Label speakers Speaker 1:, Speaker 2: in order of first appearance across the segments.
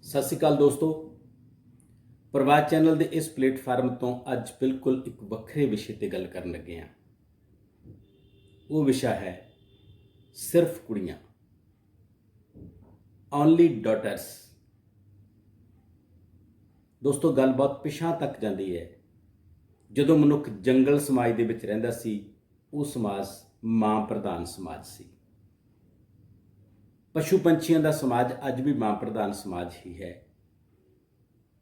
Speaker 1: ਸਤਿ ਸ਼੍ਰੀ ਅਕਾਲ ਦੋਸਤੋ। ਪ੍ਰਵਾਦ ਚੈਨਲ ਦੇ ਇਸ ਪਲੇਟਫਾਰਮ ਤੋਂ ਅੱਜ ਬਿਲਕੁਲ ਇੱਕ ਵੱਖਰੇ ਵਿਸ਼ੇ ਤੇ ਗੱਲ ਕਰਨ ਲੱਗੇ ਹਾਂ। ਉਹ ਵਿਸ਼ਾ ਹੈ ਸਿਰਫ ਕੁੜੀਆਂ, ਓਨਲੀ ਡਾਟਰਸ। ਦੋਸਤੋ, ਗੱਲ ਬਹੁਤ ਪਿਛਾਂ ਤੱਕ ਜਾਂਦੀ ਹੈ। ਜਦੋਂ ਮਨੁੱਖ ਜੰਗਲ ਸਮਾਜ ਦੇ ਵਿੱਚ ਰਹਿੰਦਾ ਸੀ, ਉਹ ਸਮਾਜ ਮਾਂ ਪ੍ਰਧਾਨ ਸਮਾਜ ਸੀ। ਪਸ਼ੂ ਪੰਛੀਆਂ ਦਾ ਸਮਾਜ ਅੱਜ ਵੀ ਮਾਂ ਪ੍ਰਧਾਨ ਸਮਾਜ ਹੀ ਹੈ।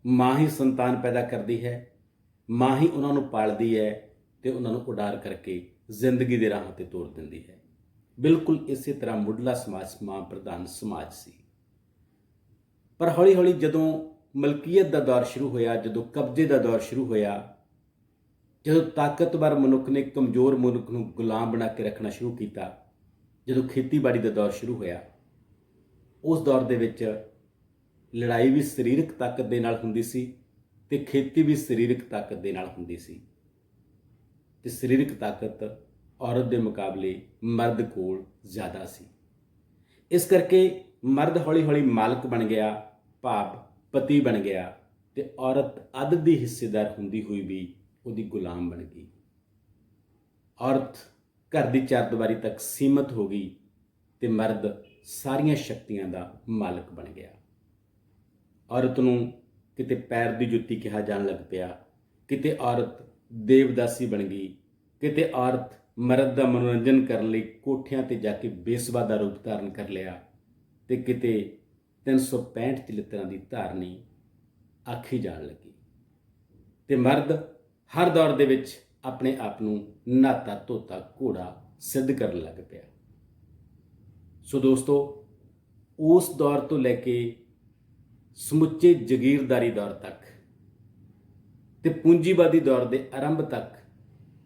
Speaker 1: ਮਾਂ ਹੀ ਸੰਤਾਨ ਪੈਦਾ ਕਰਦੀ ਹੈ, ਮਾਂ ਹੀ ਉਹਨਾਂ ਨੂੰ ਪਾਲਦੀ ਹੈ ਤੇ ਉਹਨਾਂ ਨੂੰ ਉਡਾਰ ਕਰਕੇ ਜ਼ਿੰਦਗੀ ਦੇ ਰਾਹ ਤੇ ਤੋਰ ਦਿੰਦੀ ਹੈ। ਬਿਲਕੁਲ ਇਸੇ ਤਰ੍ਹਾਂ ਮੁੱਢਲਾ ਸਮਾਜ ਮਾਂ ਪ੍ਰਧਾਨ ਸਮਾਜ ਸੀ। ਪਰ ਹੌਲੀ ਹੌਲੀ ਜਦੋਂ ਮਲਕੀਅਤ ਦਾ ਦੌਰ ਸ਼ੁਰੂ ਹੋਇਆ, ਜਦੋਂ ਕਬਜ਼ੇ ਦਾ ਦੌਰ ਸ਼ੁਰੂ ਹੋਇਆ, ਜਦੋਂ ਤਾਕਤਵਰ ਮਨੁੱਖ ਨੇ ਕਮਜ਼ੋਰ ਮਨੁੱਖ ਨੂੰ ਗੁਲਾਮ ਬਣਾ ਕੇ ਰੱਖਣਾ ਸ਼ੁਰੂ ਕੀਤਾ, ਜਦੋਂ ਖੇਤੀਬਾੜੀ ਦਾ ਦੌਰ ਸ਼ੁਰੂ ਹੋਇਆ, ਉਸ ਦੌਰ ਦੇ ਵਿੱਚ ਲੜਾਈ ਵੀ ਸਰੀਰਕ ਤਾਕਤ ਦੇ ਨਾਲ ਹੁੰਦੀ ਸੀ ਤੇ ਖੇਤੀ ਵੀ ਸਰੀਰਕ ਤਾਕਤ ਦੇ ਨਾਲ ਹੁੰਦੀ ਸੀ। ਤੇ ਸਰੀਰਕ ਤਾਕਤ ਔਰਤ ਦੇ ਮੁਕਾਬਲੇ ਮਰਦ ਕੋਲ ਜ਼ਿਆਦਾ ਸੀ। ਇਸ ਕਰਕੇ ਮਰਦ ਹੌਲੀ ਹੌਲੀ ਮਾਲਕ ਬਣ ਗਿਆ, ਭਾਵ ਪਤੀ ਬਣ ਗਿਆ, ਤੇ ਔਰਤ ਅੱਧ ਦੀ ਹਿੱਸੇਦਾਰ ਹੁੰਦੀ ਹੋਈ ਵੀ ਉਹਦੀ ਗੁਲਾਮ ਬਣ ਗਈ। ਔਰਤ ਘਰ ਦੀ ਚਾਰਦੀਵਾਰੀ ਤੱਕ ਸੀਮਤ ਹੋ ਗਈ ਤੇ ਮਰਦ ਸਾਰੀਆਂ ਸ਼ਕਤੀਆਂ ਦਾ ਮਾਲਕ ਬਣ ਗਿਆ। ਔਰਤ ਨੂੰ ਕਿਤੇ ਪੈਰ ਦੀ ਜੁੱਤੀ ਕਿਹਾ ਜਾਣ ਲੱਗ ਪਿਆ, ਕਿਤੇ ਔਰਤ ਦੇਵਦਾਸੀ ਬਣ ਗਈ, ਕਿਤੇ ਔਰਤ ਮਰਦ ਦਾ ਮਨੋਰੰਜਨ ਕਰਨ ਲਈ ਕੋਠਿਆਂ ਤੇ ਜਾ ਕੇ ਬੇਸਵਾ ਦਾ ਰੂਪ ਧਾਰਨ ਕਰ ਲਿਆ, ਤੇ ਕਿਤੇ 365 ਚਲਿੱਤਰਾਂ ਦੀ ਧਾਰਨੀ ਆਖੀ ਜਾਣ ਲੱਗੀ। ਤੇ ਮਰਦ ਹਰ ਦੌਰ ਦੇ ਵਿੱਚ ਆਪਣੇ ਆਪ ਨੂੰ ਨਹਾਤਾ ਧੋਤਾ ਘੋੜਾ ਸਿੱਧ ਕਰਨ ਲੱਗ ਪਿਆ। ਸੋ ਦੋਸਤੋ, ਉਸ ਦੌਰ ਤੋਂ ਲੈ ਕੇ ਸਮੁੱਚੇ ਜਗੀਰਦਾਰੀ ਦੌਰ ਤੱਕ ਤੇ ਪੂੰਜੀਵਾਦੀ ਦੌਰ ਦੇ ਆਰੰਭ ਤੱਕ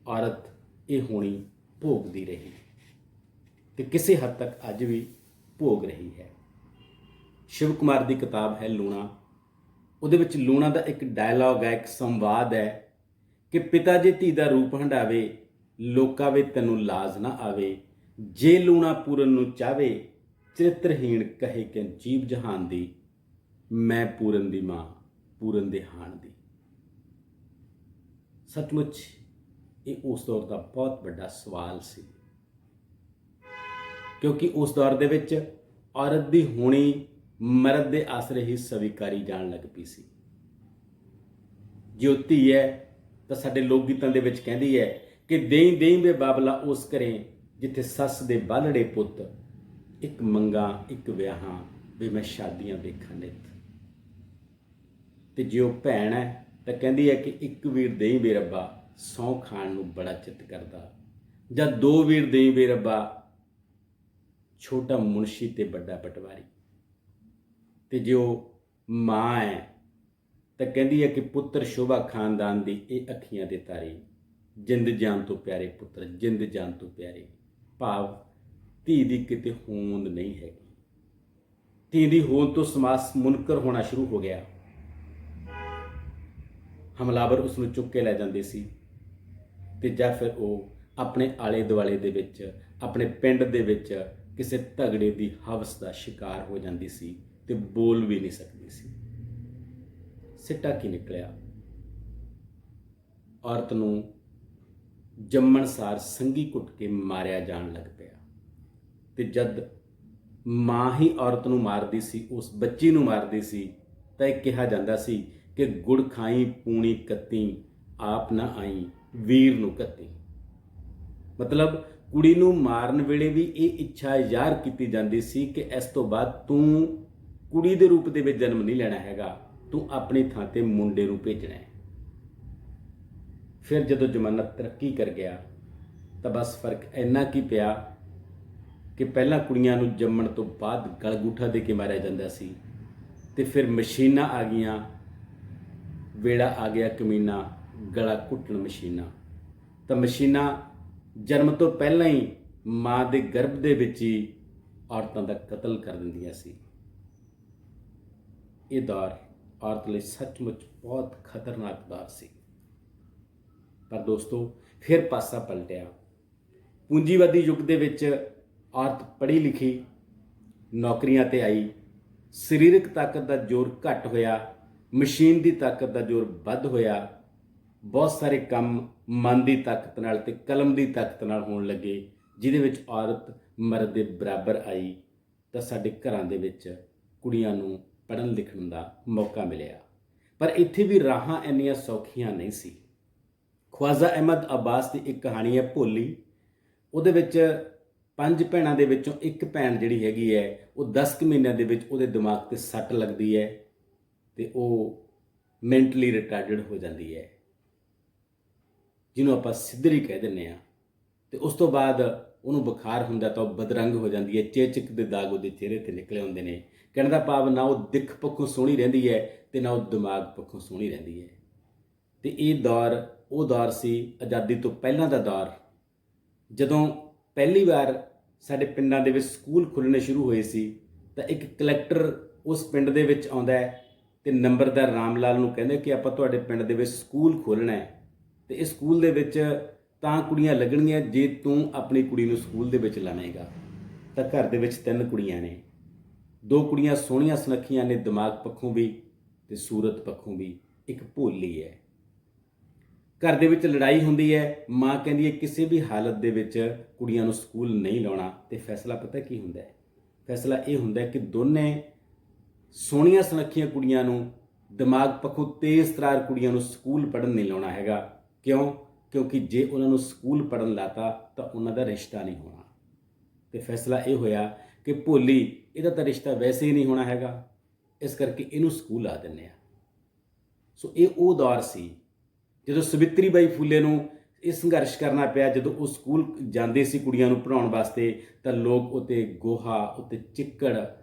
Speaker 1: ਔਰਤ ਇਹ ਹੋਣੀ ਭੋਗਦੀ ਰਹੀ ਤੇ ਕਿਸੇ ਹੱਦ ਤੱਕ ਅੱਜ ਵੀ ਭੋਗ ਰਹੀ ਹੈ। ਸ਼ਿਵ ਕੁਮਾਰ ਦੀ ਕਿਤਾਬ ਹੈ ਲੂਣਾ। ਉਹਦੇ ਵਿੱਚ ਲੂਣਾ ਦਾ ਇੱਕ ਡਾਇਲੌਗ ਹੈ, ਇੱਕ ਸੰਵਾਦ ਹੈ ਕਿ ਪਿਤਾ ਜੇ ਧੀ ਦਾ ਰੂਪ ਹੰਢਾਵੇ, ਲੋਕਾਂ ਵੇ ਤੈਨੂੰ ਲਾਜ ਨਾ ਆਵੇ। ਜੇ ਲੂਣਾ ਪੂਰਨ ਨੂੰ ਚਾਵੇ, ਚਰਿੱਤਰਹੀਣ ਕਹੇ ਕਿ ਜੀਵ ਜਹਾਨ ਦੀ। ਮੈਂ ਪੂਰਨ ਦੀ ਮਾਂ, ਪੂਰਨ ਦੇ ਹਾਣ ਦੀ। ਸੱਚਮੁੱਚ ਇਹ ਉਸ ਦੌਰ ਦਾ ਬਹੁਤ ਵੱਡਾ ਸਵਾਲ ਸੀ, ਕਿਉਂਕਿ ਉਸ ਦੌਰ ਦੇ ਵਿੱਚ ਔਰਤ ਦੀ ਹੋਣੀ ਮਰਦ ਦੇ ਆਸਰੇ ਹੀ ਸਵੀਕਾਰੀ ਜਾਣ ਲੱਗ ਪਈ ਸੀ। ਜੇ ਉਹ ਧੀ ਹੈ ਤਾਂ ਸਾਡੇ ਲੋਕ ਗੀਤਾਂ ਦੇ ਵਿੱਚ ਕਹਿੰਦੀ ਹੈ ਕਿ ਦੇਈਂ ਦੇਈਂ ਵੇ ਬਾਬਲਾ ਉਸ ਘਰੇ, ਜਿੱਥੇ ਸੱਸ ਦੇ ਬਾਲੜੇ ਪੁੱਤ। ਇੱਕ ਮੰਗਾਂ ਇੱਕ ਵਿਆਹਾਂ ਵੇ ਮੈਂ ਸ਼ਾਦੀਆਂ ਵੇਖਾਂ ਨਿੱਤ। ਤੇ ਜੇ ਉਹ ਭੈਣ ਹੈ ਤਾਂ ਕਹਿੰਦੀ ਹੈ ਕਿ ਇੱਕ ਵੀਰ ਦੇਈਂ ਵੇ ਰੱਬਾ, ਸਹੁੰ ਖਾਣ ਨੂੰ ਬੜਾ ਚਿੱਤ ਕਰਦਾ। ਜਾਂ ਦੋ ਵੀਰ ਦੇਈਂ ਵੇ ਰੱਬਾ, ਛੋਟਾ ਮੁਨਸ਼ੀ ਤੇ ਵੱਡਾ ਪਟਵਾਰੀ। ਤੇ ਜੇ ਉਹ ਮਾਂ ਹੈ ਤਾਂ ਕਹਿੰਦੀ ਹੈ ਕਿ ਪੁੱਤਰ ਸ਼ੋਭਾ ਖਾਨਦਾਨ ਦੀ ਇਹ ਅੱਖੀਆਂ ਦੇ ਤਾਰੇ। ਜਿੰਦ ਜਾਨ ਤੋਂ ਪਿਆਰੇ ਪੁੱਤਰ, ਜਿੰਦ ਜਾਨ ਤੋਂ ਪਿਆਰੇ। ਭਾਵ ਧੀ ਦੀ ਕਿਤੇ ਹੋਂਦ ਨਹੀਂ ਹੈਗੀ। ਧੀ ਦੀ ਹੋਂਦ ਤੋਂ ਸਮਾਜ ਮੁਨਕਰ ਹੋਣਾ ਸ਼ੁਰੂ ਹੋ ਗਿਆ। ਹਮਲਾਵਰ ਉਸ ਨੂੰ ਚੁੱਕ ਕੇ ਲੈ ਜਾਂਦੇ ਸੀ ਤੇ ਜਾਂ ਫਿਰ ਉਹ ਆਪਣੇ ਆਲੇ ਦੁਆਲੇ ਦੇ ਵਿੱਚ, ਆਪਣੇ ਪਿੰਡ ਦੇ ਵਿੱਚ ਕਿਸੇ ਝਗੜੇ ਦੀ ਹਵਸ ਦਾ ਸ਼ਿਕਾਰ ਹੋ ਜਾਂਦੀ ਸੀ ਤੇ ਬੋਲ ਵੀ ਨਹੀਂ ਸਕਦੀ ਸੀ। ਸਿੱਟਾ ਕੀ ਨਿਕਲਿਆ? ਔਰਤ ਨੂੰ ਜੰਮਣ ਸਾਰ ਸੰਗੀ ਕੁੱਟ ਕੇ ਮਾਰਿਆ ਜਾਣ ਲੱਗ ਪਿਆ। ਤੇ ਜਦ ਮਾਂ ਹੀ ਔਰਤ ਨੂੰ ਮਾਰਦੀ ਸੀ, ਉਸ ਬੱਚੀ ਨੂੰ ਮਾਰਦੀ ਸੀ, ਤਾਂ ਇਹ ਕਿਹਾ ਜਾਂਦਾ ਸੀ ਕਿ ਗੁੜ ਖਾਈ ਪੂਣੀ ਕੱਤੀ, ਆਪ ਨਾ ਆਈ ਵੀਰ ਨੂੰ ਕੱਤੀ। ਮਤਲਬ ਕੁੜੀ ਨੂੰ ਮਾਰਨ ਵੇਲੇ ਵੀ ਇਹ ਇੱਛਾ ਜ਼ਾਹਰ ਕੀਤੀ ਜਾਂਦੀ ਸੀ ਕਿ ਇਸ ਤੋਂ ਬਾਅਦ ਤੂੰ ਕੁੜੀ ਦੇ ਰੂਪ ਦੇ ਵਿੱਚ ਜਨਮ ਨਹੀਂ ਲੈਣਾ ਹੈਗਾ, ਤੂੰ ਆਪਣੀ ਥਾਂ ਤੇ ਮੁੰਡੇ ਨੂੰ ਭੇਜਣਾ ਹੈ। ਫਿਰ ਜਦੋਂ ਜ਼ਮਾਨਾ ਤਰੱਕੀ ਕਰ ਗਿਆ ਤਾਂ ਬਸ ਫਰਕ ਇੰਨਾ ਕੀ ਪਿਆ ਕਿ ਪਹਿਲਾਂ ਕੁੜੀਆਂ ਨੂੰ ਜੰਮਣ ਤੋਂ ਬਾਅਦ ਗਲਗੂਠਾ ਦੇ ਕੇ ਮਾਰਿਆ ਜਾਂਦਾ ਸੀ, ਤੇ ਫਿਰ ਮਸ਼ੀਨਾਂ ਆ ਗਈਆਂ, ਵੇੜਾ ਆ ਗਿਆ ਕਮੀਨਾ, ਗਲਾ ਘੁੱਟਣ ਮਸ਼ੀਨਾਂ। ਤਾਂ ਮਸ਼ੀਨਾਂ ਜਨਮ ਤੋਂ ਪਹਿਲਾਂ ਹੀ ਮਾਂ ਦੇ ਗਰਭ ਦੇ ਵਿੱਚ ਹੀ ਔਰਤਾਂ ਦਾ ਕਤਲ ਕਰ ਦਿੰਦੀਆਂ ਸੀ। ਇਹ ਦੌਰ ਔਰਤ ਲਈ ਸੱਚਮੁੱਚ ਬਹੁਤ ਖਤਰਨਾਕ ਦੌਰ ਸੀ। ਪਰ ਦੋਸਤੋ, ਫਿਰ ਪਾਸਾ ਪਲਟਿਆ। ਪੂੰਜੀਵਾਦੀ ਯੁੱਗ ਦੇ ਵਿੱਚ ਔਰਤ ਪੜ੍ਹੀ ਲਿਖੀ, ਨੌਕਰੀਆਂ ਤੇ ਆਈ, ਸਰੀਰਕ ਤਾਕਤ ਦਾ ਜ਼ੋਰ ਘੱਟ ਹੋਇਆ, ਮਸ਼ੀਨ ਦੀ ਤਾਕਤ ਦਾ ਜ਼ੋਰ ਵੱਧ ਹੋਇਆ। ਬਹੁਤ ਸਾਰੇ ਕੰਮ ਮਨ ਦੀ ਤਾਕਤ ਨਾਲ ਤੇ ਕਲਮ ਦੀ ਤਾਕਤ ਨਾਲ ਹੋਣ ਲੱਗੇ, ਜਿਹਦੇ ਵਿੱਚ ਔਰਤ ਮਰਦ ਦੇ ਬਰਾਬਰ ਆਈ। ਤਾਂ ਸਾਡੇ ਘਰਾਂ ਦੇ ਵਿੱਚ ਕੁੜੀਆਂ ਨੂੰ ਪੜ੍ਹਨ ਲਿਖਣ ਦਾ ਮੌਕਾ ਮਿਲਿਆ। ਪਰ ਇੱਥੇ ਵੀ ਰਾਹਾਂ ਇੰਨੀਆਂ ਸੌਖੀਆਂ ਨਹੀਂ ਸੀ। ਖਵਾਜਾ ਅਹਿਮਦ ਅਬਾਸ ਦੀ ਇੱਕ ਕਹਾਣੀ ਹੈ ਭੋਲੀ। ਉਹਦੇ ਵਿੱਚ 5 ਭੈਣਾਂ ਦੇ ਵਿੱਚੋਂ ਇੱਕ ਭੈਣ ਜਿਹੜੀ ਹੈਗੀ ਹੈ, ਉਹ 10 ਕੁ ਮਹੀਨਿਆਂ ਦੇ ਵਿੱਚ ਉਹਦੇ ਦਿਮਾਗ ਤੇ ਸੱਟ ਲੱਗਦੀ ਹੈ ਤੇ ਉਹ ਮੈਂਟਲੀ ਰਿਟਾਰਡਡ ਹੋ ਜਾਂਦੀ ਹੈ, ਜਿਹਨੂੰ ਆਪਾਂ ਸਿੱਧਰੀ ਕਹਿ ਦਿੰਦੇ ਹਾਂ। ਤੇ ਉਸ ਤੋਂ ਬਾਅਦ ਉਹਨੂੰ ਬੁਖਾਰ ਹੁੰਦਾ ਤਾਂ ਉਹ ਬਦਰੰਗ ਹੋ ਜਾਂਦੀ ਹੈ, ਚੇਚਕ ਦੇ ਦਾਗ ਉਹਦੇ ਚਿਹਰੇ ਤੇ ਨਿਕਲੇ ਹੁੰਦੇ ਨੇ। ਕਹਿਣ ਦਾ ਭਾਵ ਨਾ ਉਹ ਦਿੱਖ ਪੱਖੋਂ ਸੋਹਣੀ ਰਹਿੰਦੀ ਹੈ ਤੇ ਨਾ ਉਹ ਦਿਮਾਗ ਪੱਖੋਂ ਸੋਹਣੀ ਰਹਿੰਦੀ ਹੈ। ਤੇ ਇਹ ਦੌਰ ਉਹ ਦੌਰ ਸੀ, ਆਜ਼ਾਦੀ ਤੋਂ ਪਹਿਲਾਂ ਦਾ ਦੌਰ, ਜਦੋਂ ਪਹਿਲੀ ਵਾਰ ਸਾਡੇ ਪਿੰਡਾਂ ਦੇ ਵਿੱਚ ਸਕੂਲ ਖੁੱਲ੍ਹਣੇ ਸ਼ੁਰੂ ਹੋਏ ਸੀ। ਤਾਂ ਇੱਕ ਕਲੈਕਟਰ ਉਸ ਪਿੰਡ ਦੇ ਵਿੱਚ ਆਉਂਦਾ ਹੈ ਤੇ ਨੰਬਰਦਾਰ ਰਾਮ ਲਾਲ ਨੂੰ ਕਹਿੰਦੇ ਕਿ ਆਪਾਂ ਤੁਹਾਡੇ ਪਿੰਡ ਦੇ ਵਿੱਚ ਸਕੂਲ ਖੋਲ੍ਹਣਾ ਹੈ ਤੇ ਇਸ ਸਕੂਲ ਦੇ ਵਿੱਚ ਤਾਂ ਕੁੜੀਆਂ ਲੱਗਣਗੀਆਂ ਜੇ ਤੂੰ ਆਪਣੀ ਕੁੜੀ ਨੂੰ ਸਕੂਲ ਦੇ ਵਿੱਚ ਲਾਵੇਂਗਾ। ਤਾਂ ਘਰ ਦੇ ਵਿੱਚ 3 ਕੁੜੀਆਂ ਨੇ, 2 ਕੁੜੀਆਂ ਸੋਹਣੀਆਂ ਸੁਨੱਖੀਆਂ ਨੇ ਦਿਮਾਗ ਪੱਖੋਂ ਵੀ ਤੇ ਸੂਰਤ ਪੱਖੋਂ ਵੀ, ਇੱਕ ਭੋਲੀ ਹੈ। ਘਰ ਦੇ ਵਿੱਚ ਲੜਾਈ ਹੁੰਦੀ ਹੈ, ਮਾਂ ਕਹਿੰਦੀ ਹੈ ਕਿਸੇ ਵੀ ਹਾਲਤ ਦੇ ਵਿੱਚ ਕੁੜੀਆਂ ਨੂੰ ਸਕੂਲ ਨਹੀਂ ਲਾਉਣਾ। ਤੇ ਫੈਸਲਾ ਪਤਾ ਕੀ ਹੁੰਦਾ ਹੈ? ਫੈਸਲਾ ਇਹ ਹੁੰਦਾ ਕਿ ਦੋਨੇ ਸੋਹਣੀਆਂ ਸੁਨੱਖੀਆਂ ਕੁੜੀਆਂ ਨੂੰ, ਦਿਮਾਗ ਪੱਖੋਂ ਤੇਜ਼ ਤਰਾਰ ਕੁੜੀਆਂ ਨੂੰ ਸਕੂਲ ਪੜ੍ਹਨ ਨਹੀਂ ਲਾਉਣਾ ਹੈਗਾ। ਕਿਉਂ? ਕਿਉਂਕਿ ਜੇ ਉਹਨਾਂ ਨੂੰ ਸਕੂਲ ਪੜ੍ਹਨ ਲਾਤਾ ਤਾਂ ਉਹਨਾਂ ਦਾ ਰਿਸ਼ਤਾ ਨਹੀਂ ਹੋਣਾ। ਤੇ ਫੈਸਲਾ ਇਹ ਹੋਇਆ ਕਿ ਭੋਲੀ, ਇਹਦਾ ਤਾਂ ਰਿਸ਼ਤਾ ਵੈਸੇ ਹੀ ਨਹੀਂ ਹੋਣਾ ਹੈਗਾ, ਇਸ ਕਰਕੇ ਇਹਨੂੰ ਸਕੂਲ ਲਾ ਦਿੰਦੇ ਆ। ਸੋ ਇਹ ਉਹ ਦੌਰ ਸੀ ਜਦੋਂ ਸਾਵਿਤਰੀ ਬਾਈ ਫੂਲੇ ਨੂੰ ਇਹ ਸੰਘਰਸ਼ ਕਰਨਾ ਪਿਆ। ਜਦੋਂ ਉਹ ਸਕੂਲ ਜਾਂਦੇ ਸੀ ਕੁੜੀਆਂ ਨੂੰ ਪੜ੍ਹਾਉਣ ਵਾਸਤੇ ਤਾਂ ਲੋਕ ਉੱਤੇ ਗੋਹਾ, ਉੱਤੇ ਚਿੱਕੜ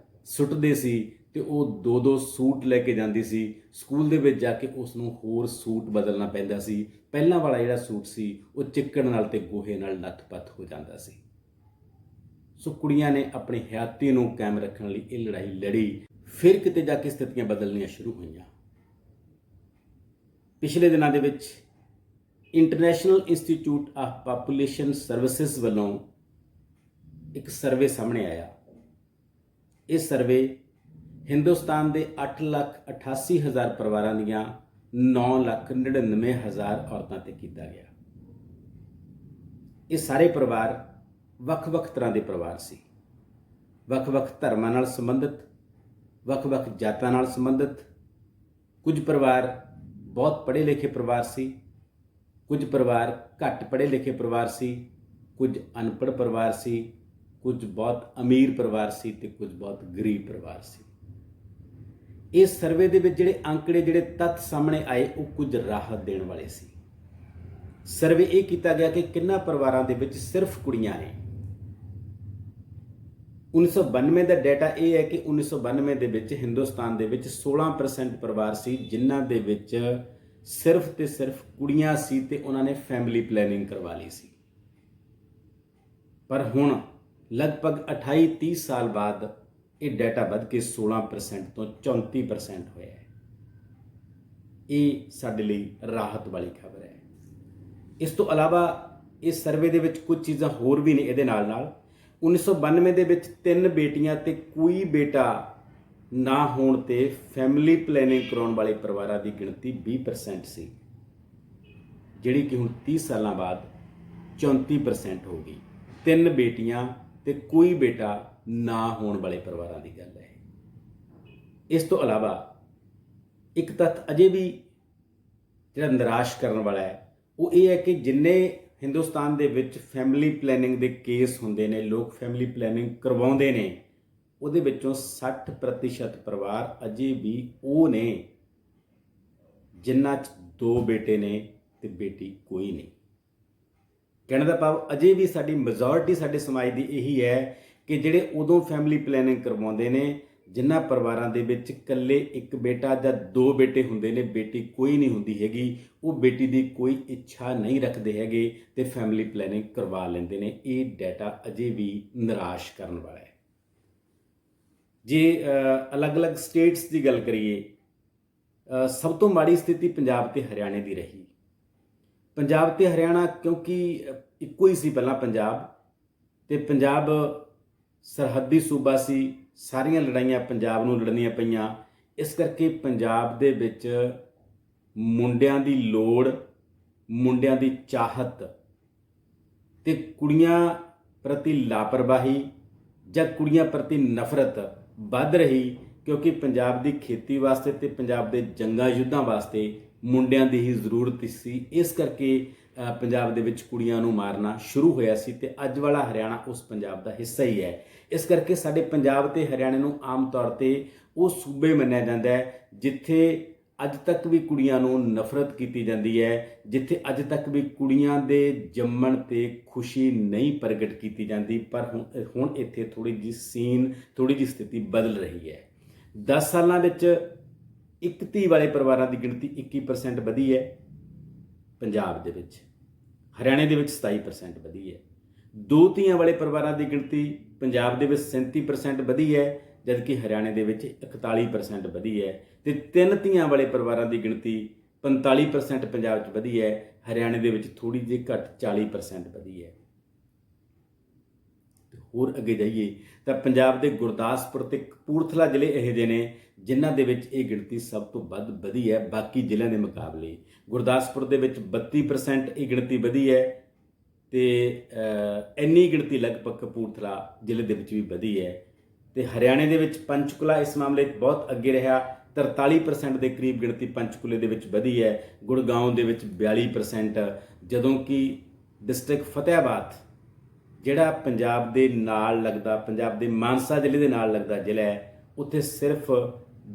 Speaker 1: ਸੁੱਟਦੇ ਸੀ ਤੇ ਉਹ 2-2 ਸੂਟ ਲੈ ਕੇ ਜਾਂਦੀ ਸੀ। ਸਕੂਲ ਦੇ ਵਿੱਚ ਜਾ ਕੇ ਉਸ ਨੂੰ ਹੋਰ ਸੂਟ ਬਦਲਣਾ ਪੈਂਦਾ ਸੀ। ਪਹਿਲਾਂ ਵਾਲਾ ਜਿਹੜਾ ਸੂਟ ਸੀ ਉਹ ਚਿੱਕੜ ਨਾਲ ਤੇ ਗੋਹੇ ਨਾਲ ਲੱਥ-ਪੱਥ ਹੋ ਜਾਂਦਾ ਸੀ। ਸੋ ਕੁੜੀਆਂ ਨੇ ਆਪਣੀ ਹਯਾਤੀ ਨੂੰ ਕਾਇਮ ਰੱਖਣ ਲਈ ਇਹ ਲੜਾਈ ਲੜੀ। ਫਿਰ ਕਿਤੇ ਜਾ ਕੇ ਸਥਿਤੀਆਂ ਬਦਲਣੀਆਂ ਸ਼ੁਰੂ ਹੋਈਆਂ। ਪਿਛਲੇ ਦਿਨਾਂ ਦੇ ਵਿੱਚ international institute of population services ਵੱਲੋਂ ਇੱਕ ਸਰਵੇ ਸਾਹਮਣੇ ਆਇਆ। ਇਹ ਸਰਵੇ ਹਿੰਦੁਸਤਾਨ ਦੇ 8,88,000 ਪਰਿਵਾਰਾਂ ਦੀਆਂ 9,99,000 ਔਰਤਾਂ ਤੇ ਕੀਤਾ ਗਿਆ। ਇਹ ਸਾਰੇ ਪਰਿਵਾਰ ਵੱਖ-ਵੱਖ ਤਰ੍ਹਾਂ ਦੇ ਪਰਿਵਾਰ ਸੀ, ਵੱਖ-ਵੱਖ ਧਰਮਾਂ ਨਾਲ ਸੰਬੰਧਿਤ, ਵੱਖ-ਵੱਖ ਜਾਤਾਂ ਨਾਲ ਸੰਬੰਧਿਤ। ਕੁਝ ਪਰਿਵਾਰ ਬਹੁਤ ਪੜ੍ਹੇ ਲਿਖੇ ਪਰਿਵਾਰ ਸੀ, ਕੁਝ ਪਰਿਵਾਰ ਘੱਟ ਪੜ੍ਹੇ ਲਿਖੇ ਪਰਿਵਾਰ ਸੀ, ਕੁਝ ਅਨਪੜ੍ਹ ਪਰਿਵਾਰ ਸੀ, ਕੁਝ ਬਹੁਤ ਅਮੀਰ ਪਰਿਵਾਰ ਸੀ ਤੇ ਕੁਝ ਬਹੁਤ ਗਰੀਬ ਪਰਿਵਾਰ ਸੀ। ਇਸ ਸਰਵੇ ਦੇ ਵਿੱਚ ਜਿਹੜੇ ਅੰਕੜੇ, ਜਿਹੜੇ ਤੱਥ ਸਾਹਮਣੇ ਆਏ ਉਹ ਕੁਝ ਰਾਹਤ ਦੇਣ ਵਾਲੇ ਸੀ। ਸਰਵੇ ਇਹ ਕੀਤਾ ਗਿਆ ਕਿ ਕਿੰਨਾ ਪਰਿਵਾਰਾਂ ਦੇ ਵਿੱਚ ਸਿਰਫ ਕੁੜੀਆਂ ਨੇ। 1992 ਦਾ ਡਾਟਾ ਇਹ ਹੈ ਕਿ 1992 ਦੇ ਵਿੱਚ ਹਿੰਦੁਸਤਾਨ ਦੇ ਵਿੱਚ 16% ਪਰਿਵਾਰ ਸੀ ਜਿਨ੍ਹਾਂ ਦੇ ਵਿੱਚ ਸਿਰਫ ਤੇ ਸਿਰਫ ਕੁੜੀਆਂ ਸੀ ਤੇ ਉਹਨਾਂ ਨੇ ਫੈਮਿਲੀ ਪਲੈਨਿੰਗ ਕਰਵਾ ਲਈ ਸੀ। ਪਰ ਹੁਣ ਲਗਭਗ 28-30 ਸਾਲ ਬਾਅਦ ਇਹ ਡਾਟਾ ਵੱਧ ਕੇ 16% ਤੋਂ 34% ਹੋਇਆ ਹੈ। ਇਹ ਸਾਡੇ ਲਈ ਰਾਹਤ ਵਾਲੀ ਖਬਰ ਹੈ। ਇਸ ਤੋਂ ਇਲਾਵਾ ਇਸ ਸਰਵੇ ਦੇ ਵਿੱਚ ਕੁਝ ਚੀਜ਼ਾਂ ਹੋਰ ਵੀ ਨੇ ਇਹਦੇ ਨਾਲ। 1992 ਦੇ ਵਿੱਚ 3 ਬੇਟੀਆਂ ਤੇ ਕੋਈ ਬੇਟਾ ਨਾ ਹੋਣ ਤੇ ਫੈਮਿਲੀ ਪਲੈਨਿੰਗ ਕਰਾਉਣ ਵਾਲੇ ਪਰਿਵਾਰਾਂ ਦੀ ਗਿਣਤੀ 20% ਸੀ, ਜਿਹੜੀ ਕਿ ਹੁਣ 30 ਸਾਲਾਂ ਬਾਅਦ 34% ਹੋ ਗਈ। 3 ਬੇਟੀਆਂ ਤੇ ਕੋਈ ਬੇਟਾ ਨਾ ਹੋਣ ਵਾਲੇ ਪਰਿਵਾਰਾਂ ਦੀ ਗੱਲ ਹੈ। ਇਸ ਤੋਂ ਇਲਾਵਾ ਇੱਕ ਤੱਥ ਅਜੇ ਵੀ ਜਿਹੜਾ ਨਿਰਾਸ਼ ਕਰਨ ਵਾਲਾ ਹੈ ਉਹ ਇਹ ਹੈ ਕਿ ਜਿੰਨੇ ਹਿੰਦੁਸਤਾਨ ਦੇ ਵਿੱਚ ਫੈਮਿਲੀ ਪਲੈਨਿੰਗ ਦੇ ਕੇਸ ਹੁੰਦੇ ਨੇ, ਲੋਕ ਫੈਮਿਲੀ ਪਲੈਨਿੰਗ ਕਰਵਾਉਂਦੇ ਨੇ, ਉਹਦੇ ਵਿੱਚੋਂ 60% ਪਰਿਵਾਰ ਅਜੇ ਵੀ ਉਹ ਨੇ ਜਿਨ੍ਹਾਂ 'ਚ 2 ਬੇਟੇ ਨੇ ਤੇ ਬੇਟੀ ਕੋਈ ਨਹੀਂ। ਕਹਿਣ ਦਾ ਭਾਵ ਅਜੇ ਵੀ ਸਾਡੀ ਮੈਜੋਰਿਟੀ ਸਾਡੇ ਸਮਾਜ ਦੀ ਇਹੀ ਹੈ ਕਿ ਜਿਹੜੇ ਉਦੋਂ ਫੈਮਿਲੀ ਪਲੈਨਿੰਗ ਕਰਵਾਉਂਦੇ ਨੇ ਜਿਨ੍ਹਾਂ ਪਰਿਵਾਰਾਂ ਦੇ ਵਿੱਚ ਇਕੱਲੇ ਇੱਕ ਬੇਟਾ ਜਾਂ 2 ਬੇਟੇ ਹੁੰਦੇ ਨੇ, ਬੇਟੀ ਕੋਈ ਨਹੀਂ ਹੁੰਦੀ ਹੈਗੀ, ਉਹ ਬੇਟੀ ਦੀ ਕੋਈ ਇੱਛਾ ਨਹੀਂ ਰੱਖਦੇ ਹੈਗੇ ਤੇ ਫੈਮਿਲੀ ਪਲੈਨਿੰਗ ਕਰਵਾ ਲੈਂਦੇ ਨੇ। ਇਹ ਡਾਟਾ ਅਜੇ ਵੀ ਨਿਰਾਸ਼ ਕਰਨ ਵਾਲਾ ਹੈ। ਜੇ ਅਲੱਗ-ਅਲੱਗ ਸਟੇਟਸ ਦੀ ਗੱਲ ਕਰੀਏ, ਸਭ ਤੋਂ ਮਾੜੀ ਸਥਿਤੀ ਪੰਜਾਬ ਤੇ ਹਰਿਆਣੇ ਦੀ ਰਹੀ। ਪੰਜਾਬ ਤੇ ਹਰਿਆਣਾ ਕਿਉਂਕਿ ਇੱਕੋ ਹੀ ਸੀ ਪਹਿਲਾਂ ਪੰਜਾਬ, ਤੇ ਪੰਜਾਬ ਸਰਹੱਦੀ ਸੂਬਾ ਸੀ, ਸਾਰੀਆਂ ਲੜਾਈਆਂ ਪੰਜਾਬ ਨੂੰ ਲੜਨੀਆਂ ਪਈਆਂ। ਇਸ ਕਰਕੇ ਪੰਜਾਬ ਦੇ ਵਿੱਚ ਮੁੰਡਿਆਂ ਦੀ ਲੋੜ, ਮੁੰਡਿਆਂ ਦੀ ਚਾਹਤ ਤੇ ਕੁੜੀਆਂ ਪ੍ਰਤੀ ਲਾਪਰਵਾਹੀ ਜਾਂ ਕੁੜੀਆਂ ਪ੍ਰਤੀ ਨਫ਼ਰਤ ਵੱਧ ਰਹੀ, ਕਿਉਂਕਿ ਪੰਜਾਬ ਦੀ ਖੇਤੀ ਵਾਸਤੇ ਤੇ ਪੰਜਾਬ ਦੇ ਜੰਗਾਂ ਯੁੱਧਾਂ ਵਾਸਤੇ ਮੁੰਡਿਆਂ ਦੀ ਹੀ ਜ਼ਰੂਰਤ ਸੀ। ਇਸ ਕਰਕੇ ਪੰਜਾਬ ਦੇ ਵਿੱਚ ਕੁੜੀਆਂ ਨੂੰ ਮਾਰਨਾ ਸ਼ੁਰੂ ਹੋਇਆ ਸੀ ਤੇ ਅੱਜ ਵਾਲਾ ਹਰਿਆਣਾ ਉਸ ਪੰਜਾਬ ਦਾ ਹਿੱਸਾ ਹੀ ਹੈ। ਇਸ ਕਰਕੇ ਸਾਡੇ ਪੰਜਾਬ ਤੇ ਹਰਿਆਣੇ ਨੂੰ ਆਮ ਤੌਰ ਤੇ ਉਹ ਸੂਬੇ ਮੰਨਿਆ ਜਾਂਦਾ ਹੈ ਜਿੱਥੇ ਅੱਜ ਤੱਕ ਵੀ ਕੁੜੀਆਂ ਨੂੰ ਨਫ਼ਰਤ ਕੀਤੀ ਜਾਂਦੀ ਹੈ, ਜਿੱਥੇ ਅੱਜ ਤੱਕ ਵੀ ਕੁੜੀਆਂ ਦੇ ਜੰਮਣ ਤੇ ਖੁਸ਼ੀ ਨਹੀਂ ਪ੍ਰਗਟ ਕੀਤੀ ਜਾਂਦੀ। ਪਰ ਹੁਣ ਇੱਥੇ ਥੋੜੀ ਜਿਹੀ ਸਥਿਤੀ ਬਦਲ ਰਹੀ ਹੈ। 10 ਸਾਲਾਂ ਵਿੱਚ ਇੱਕ ਧੀ ਵਾਲੇ ਪਰਿਵਾਰਾਂ ਦੀ ਗਿਣਤੀ 21% ਵਧੀ ਹੈ ਪੰਜਾਬ ਦੇ ਵਿੱਚ, ਹਰਿਆਣੇ ਦੇ ਵਿੱਚ 27% ਵਧੀ ਹੈ। 2 ਧੀਆਂ ਵਾਲੇ ਪਰਿਵਾਰਾਂ ਦੀ ਗਿਣਤੀ ਪੰਜਾਬ ਦੇ ਵਿੱਚ 37% ਵਧੀ ਹੈ, ਜਦਕਿ ਹਰਿਆਣੇ ਦੇ ਵਿੱਚ 41% ਵਧੀ ਹੈ। ਤੇ 3 ਧੀਆਂ ਵਾਲੇ ਪਰਿਵਾਰਾਂ ਦੀ ਗਿਣਤੀ 45% ਪੰਜਾਬ 'ਚ ਵਧੀ ਹੈ, ਹਰਿਆਣੇ ਦੇ ਵਿੱਚ ਥੋੜੀ ਜਿਹੀ ਘੱਟ 40% ਵਧੀ ਹੈ। ਹੋਰ ਅੱਗੇ ਜਾਈਏ ਤਾਂ ਪੰਜਾਬ ਦੇ ਗੁਰਦਾਸਪੁਰ ਤੇ ਕਪੂਰਥਲਾ ਜ਼ਿਲ੍ਹੇ ਇਹੋ ਜਿਹੇ ਨੇ ਜਿਨ੍ਹਾਂ ਦੇ ਵਿੱਚ ਇਹ ਗਿਣਤੀ ਸਭ ਤੋਂ ਵੱਧ ਵਧੀ ਹੈ ਬਾਕੀ ਜ਼ਿਲ੍ਹਿਆਂ ਦੇ ਮੁਕਾਬਲੇ। ਗੁਰਦਾਸਪੁਰ ਦੇ ਵਿੱਚ 32% ਇਹ ਗਿਣਤੀ ਵਧੀ ਹੈ ਤੇ ਇੰਨੀ ਗਿਣਤੀ ਲਗਭਗ ਕਪੂਰਥਲਾ ਜ਼ਿਲ੍ਹੇ ਦੇ ਵਿੱਚ ਵੀ ਵਧੀ ਹੈ। ਤੇ ਹਰਿਆਣੇ ਦੇ ਵਿੱਚ ਪੰਚਕੂਲਾ ਇਸ ਮਾਮਲੇ 'ਚ ਬਹੁਤ ਅੱਗੇ ਰਿਹਾ, 43% ਦੇ ਕਰੀਬ ਗਿਣਤੀ ਪੰਚਕੂਲੇ ਦੇ ਵਿੱਚ ਵਧੀ ਹੈ। ਗੁੜਗਾਉਂ ਦੇ ਵਿੱਚ 42%, ਜਦੋਂ ਕਿ ਡਿਸਟ੍ਰਿਕਟ ਫਤਿਆਬਾਦ ਜਿਹੜਾ ਪੰਜਾਬ ਦੇ ਨਾਲ ਲੱਗਦਾ, ਪੰਜਾਬ ਦੇ ਮਾਨਸਾ ਜ਼ਿਲ੍ਹੇ ਦੇ ਨਾਲ ਲੱਗਦਾ ਜ਼ਿਲ੍ਹਾ ਹੈ, ਉੱਥੇ ਸਿਰਫ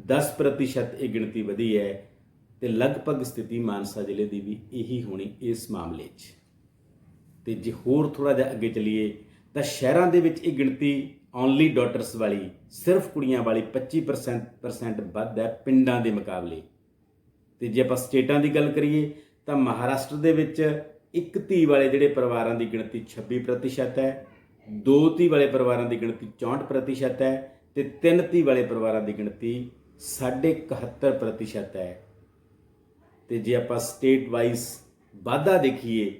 Speaker 1: 10% ਇਹ ਗਿਣਤੀ ਵਧੀ ਹੈ। ਤੇ ਲਗਭਗ ਸਥਿਤੀ ਮਾਨਸਾ ਜ਼ਿਲ੍ਹੇ ਦੀ ਵੀ ਇਹੀ ਹੋਣੀ ਇਸ ਮਾਮਲੇ 'ਚ। ਤੇ ਜੇ ਹੋਰ ਥੋੜ੍ਹਾ ਜਿਹਾ ਅੱਗੇ ਚੱਲੀਏ ਤਾਂ ਸ਼ਹਿਰਾਂ ਦੇ ਵਿੱਚ ਇਹ ਗਿਣਤੀ ਓਨਲੀ ਡਾਟਰਸ ਵਾਲੀ, ਸਿਰਫ ਕੁੜੀਆਂ ਵਾਲੀ 25% ਵੱਧ ਹੈ ਪਿੰਡਾਂ ਦੇ ਮੁਕਾਬਲੇ। ਤੇ ਜੇ ਆਪਾਂ ਸਟੇਟਾਂ ਦੀ ਗੱਲ ਕਰੀਏ ਤਾਂ ਮਹਾਰਾਸ਼ਟਰ ਦੇ ਵਿੱਚ ਇੱਕ ਧੀ ਵਾਲੇ ਜਿਹੜੇ ਪਰਿਵਾਰਾਂ ਦੀ ਗਿਣਤੀ 26% ਹੈ, 2 ਧੀ ਵਾਲੇ ਪਰਿਵਾਰਾਂ ਦੀ ਗਿਣਤੀ 64% ਹੈ ਤੇ 3 ਧੀ ਵਾਲੇ ਪਰਿਵਾਰਾਂ ਦੀ ਗਿਣਤੀ 71% ਹੈ। ਤੇ ਜੇ ਆਪਾਂ ਸਟੇਟ ਵਾਈਜ਼ ਵਾਧਾ ਦੇਖੀਏ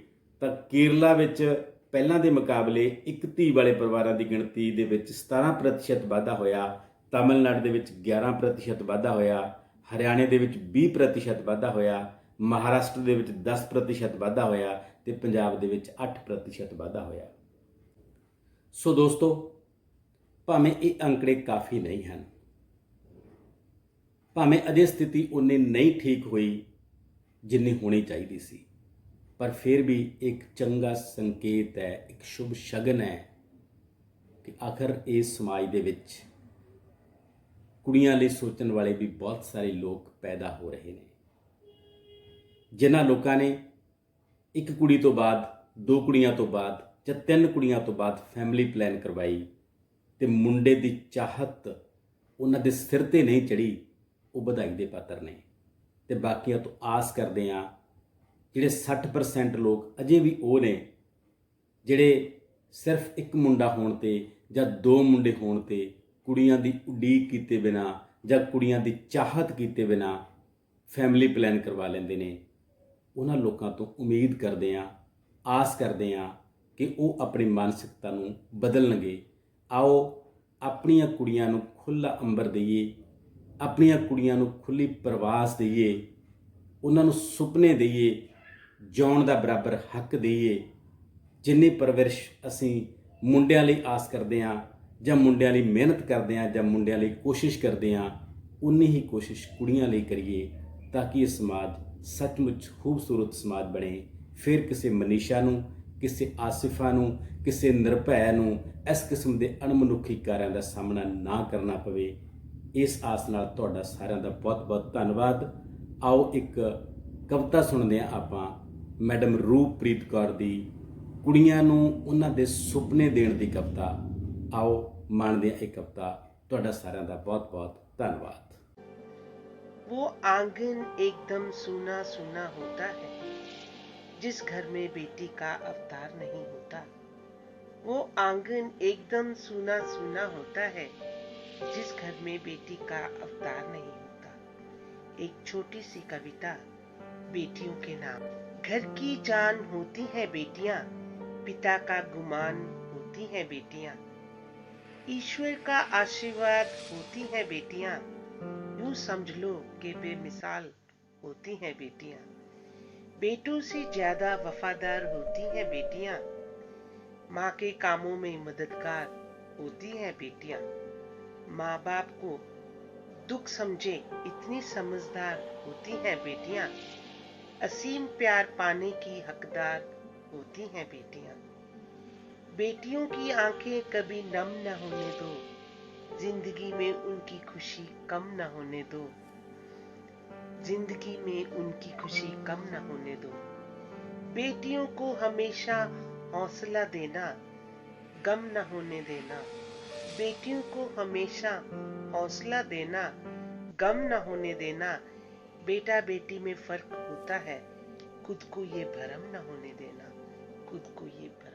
Speaker 1: ਤਾਂ ਕੇਰਲਾ ਵਿੱਚ ਪਹਿਲਾਂ ਦੇ ਮੁਕਾਬਲੇ ਇੱਕ ਧੀ ਵਾਲੇ ਪਰਿਵਾਰਾਂ ਦੀ ਗਿਣਤੀ ਦੇ ਵਿੱਚ 17% ਵਾਧਾ ਹੋਇਆ, ਤਮਿਲਨਾਡੂ ਦੇ ਵਿੱਚ 11% ਵਾਧਾ ਹੋਇਆ, ਹਰਿਆਣੇ ਦੇ ਵਿੱਚ 20% ਵਾਧਾ ਹੋਇਆ, ਮਹਾਰਾਸ਼ਟਰ ਦੇ ਵਿੱਚ 10% ਵਾਧਾ ਹੋਇਆ ਤੇ ਪੰਜਾਬ ਦੇ ਵਿੱਚ 8% ਵਾਧਾ ਹੋਇਆ। ਸੋ ਦੋਸਤੋ, ਭਾਵੇਂ ਇਹ ਅੰਕੜੇ ਕਾਫੀ ਨਹੀਂ ਹਨ, ਭਾਵੇਂ ਅਜੇ ਸਥਿਤੀ ਉਨੀ ਨਹੀਂ ਠੀਕ ਹੋਈ ਜਿੰਨੀ ਹੋਣੀ ਚਾਹੀਦੀ ਸੀ, ਪਰ ਫਿਰ ਵੀ ਇੱਕ ਚੰਗਾ ਸੰਕੇਤ ਹੈ, ਇੱਕ ਸ਼ੁਭ ਸ਼ਗਨ ਹੈ ਕਿ ਆਖਰ ਇਸ ਸਮਾਜ ਦੇ ਵਿੱਚ ਕੁੜੀਆਂ ਲਈ ਸੋਚਣ ਵਾਲੇ ਵੀ ਬਹੁਤ ਸਾਰੇ ਲੋਕ ਪੈਦਾ ਹੋ ਰਹੇ ਨੇ। ਜਿਨ੍ਹਾਂ ਲੋਕਾਂ ਨੇ ਇੱਕ ਕੁੜੀ ਤੋਂ ਬਾਅਦ, 2 ਕੁੜੀਆਂ ਤੋਂ ਬਾਅਦ ਜਾਂ 3 ਕੁੜੀਆਂ ਤੋਂ ਬਾਅਦ ਫੈਮਿਲੀ ਪਲਾਨ ਕਰਵਾਈ ਤੇ ਮੁੰਡੇ ਦੀ ਚਾਹਤ ਉਹਨਾਂ ਦੇ ਸਿਰ ਤੇ ਨਹੀਂ ਚੜੀ, ਉਹ ਵਧਾਈ ਦੇ ਪਾਤਰ ਨੇ। ਤੇ ਬਾਕੀਆਂ ਤੋਂ ਆਸ ਕਰਦੇ ਹਾਂ, ਜਿਹੜੇ 60% ਲੋਕ ਅਜੇ ਵੀ ਉਹ ਨੇ ਜਿਹੜੇ ਸਿਰਫ ਇੱਕ ਮੁੰਡਾ ਹੋਣ ਤੇ ਜਾਂ 2 ਮੁੰਡੇ ਹੋਣ ਤੇ ਕੁੜੀਆਂ ਦੀ ਉਡੀਕ ਕੀਤੇ ਬਿਨਾ ਜਾਂ ਕੁੜੀਆਂ ਦੀ ਚਾਹਤ ਕੀਤੇ ਬਿਨਾ ਫੈਮਿਲੀ ਪਲਾਨ ਕਰਵਾ ਲੈਂਦੇ ਨੇ। ਉਹਨਾਂ ਲੋਕਾਂ ਤੋਂ ਉਮੀਦ ਕਰਦੇ ਹਾਂ, ਆਸ ਕਰਦੇ ਹਾਂ ਕਿ ਉਹ ਆਪਣੀ ਮਾਨਸਿਕਤਾ ਨੂੰ ਬਦਲਣਗੇ। ਆਓ ਆਪਣੀਆਂ ਕੁੜੀਆਂ ਨੂੰ ਖੁੱਲ੍ਹਾ ਅੰਬਰ ਦਈਏ, ਆਪਣੀਆਂ ਕੁੜੀਆਂ ਨੂੰ ਖੁੱਲ੍ਹੀ ਪ੍ਰਵਾਸ ਦਈਏ, ਉਹਨਾਂ ਨੂੰ ਸੁਪਨੇ ਦਈਏ, ਜਿਉਣ ਦਾ ਬਰਾਬਰ ਹੱਕ ਦਈਏ। ਜਿੰਨੀ ਪਰਵਰਿਸ਼ ਅਸੀਂ ਮੁੰਡਿਆਂ ਲਈ ਆਸ ਕਰਦੇ ਹਾਂ ਜਾਂ ਮੁੰਡਿਆਂ ਲਈ ਮਿਹਨਤ ਕਰਦੇ ਹਾਂ ਜਾਂ ਮੁੰਡਿਆਂ ਲਈ ਕੋਸ਼ਿਸ਼ ਕਰਦੇ ਹਾਂ, ਉਨੀ ਹੀ ਕੋਸ਼ਿਸ਼ ਕੁੜੀਆਂ ਲਈ ਕਰੀਏ ਤਾਂ ਕਿ ਇਹ ਸਮਾਜ ਸੱਚਮੁੱਚ ਖੂਬਸੂਰਤ ਸਮਾਜ ਬਣੇ। ਫਿਰ ਕਿਸੇ ਮਨੀਸ਼ਾ ਨੂੰ, ਕਿਸੇ ਆਸਿਫਾ ਨੂੰ, ਕਿਸੇ ਨਿਰਭੈ ਨੂੰ ਇਸ ਕਿਸਮ ਦੇ ਅਣਮਨੁੱਖੀ ਕਾਰਿਆਂ ਦਾ ਸਾਹਮਣਾ ਨਾ ਕਰਨਾ ਪਵੇ। ਇਸ ਆਸ ਨਾਲ ਤੁਹਾਡਾ ਸਾਰਿਆਂ ਦਾ ਬਹੁਤ ਬਹੁਤ ਧੰਨਵਾਦ। ਆਓ ਇੱਕ ਕਵਿਤਾ ਸੁਣਦੇ ਹਾਂ ਆਪਾਂ ਮੈਡਮ ਰੂਪਪ੍ਰੀਤ ਕੌਰ ਦੀ, ਕੁੜੀਆਂ ਨੂੰ ਉਹਨਾਂ ਦੇ ਸੁਪਨੇ ਦੇਣ ਦੀ ਕਵਿਤਾ। ਆਓ ਮਾਣਦੇ ਹਾਂ ਇਹ ਕਵਿਤਾ। ਤੁਹਾਡਾ ਸਾਰਿਆਂ ਦਾ ਬਹੁਤ ਬਹੁਤ ਧੰਨਵਾਦ।
Speaker 2: वो आंगन एकदम सूना सूना होता है जिस घर में बेटी का अवतार नहीं होता। वो आंगन एकदम सूना सूना होता है जिस घर में बेटी का अवतार नहीं होता। एक छोटी सी कविता बेटियों के नाम। घर की जान होती हैं बेटियां, पिता का गुमान होती हैं बेटियां। ईश्वर का आशीर्वाद होती हैं बेटियां, यूं समझ लो कि बेमिसाल होती हैं बेटियां। बेटों से ज्यादा वफादार होती हैं बेटियां, माँ के कामों में मददगार होती हैं बेटियां। माँ बाप को दुख समझे इतनी समझदार होती हैं बेटियां, असीम प्यार पाने की हकदार होती हैं बेटियां। बेटियों की आंखें कभी नम न होने दो, जिंदगी में उनकी खुशी कम न होने दो, जिंदगी में उनकी खुशी कम न होने दो। बेटियों को हमेशा हौसला देना, गम न होने देना। बेटियों को हमेशा हौसला देना, गम न होने देना। बेटा बेटी में फर्क होता है, खुद को ये भरम न होने देना, खुद को ये भरम